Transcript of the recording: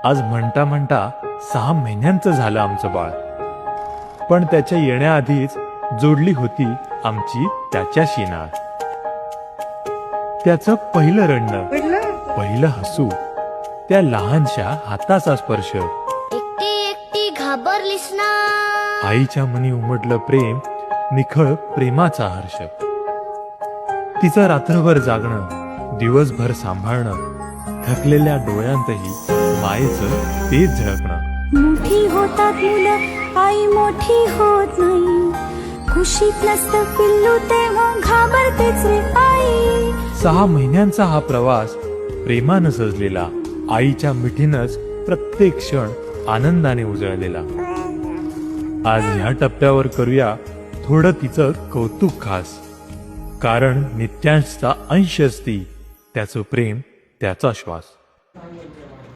आज म्हणता म्हणता 6 महिन्यांचं झालं आमचं बाळ. पण त्याच्या येण्याआधीच जोडली होती आमची त्याच्याशी नाळ. त्याचं पहिलं रडणं, पहिलं हसू, त्या लहानशा हाताचा स्पर्श, एकटी एकटी घाबरलीस ना. आईच्या मनी उमटलं प्रेम, निखळ प्रेमाचा हर्ष. तिचं रात्रभर जागणं, दिवसभर सांभाळणं, थकलेल्या डोळ्यांतही मायेचं तेच झळकणं. मोठी होतात मुलं, आई मोठी होत नाही. खुशीत नसतं पिल्लू तेव्हा घाबरतेच रे आई. 6 महिन्यांचा हा प्रवास प्रेमानं सजलेला, आईच्या मिठीनंच प्रत्येक क्षण आनंदाने उजळलेला. आज ह्या टप्प्यावर करूया थोडं तिचं कौतुक खास, कारण नित्यांशचा अंश असती त्याचं प्रेम, त्याचा श्वास.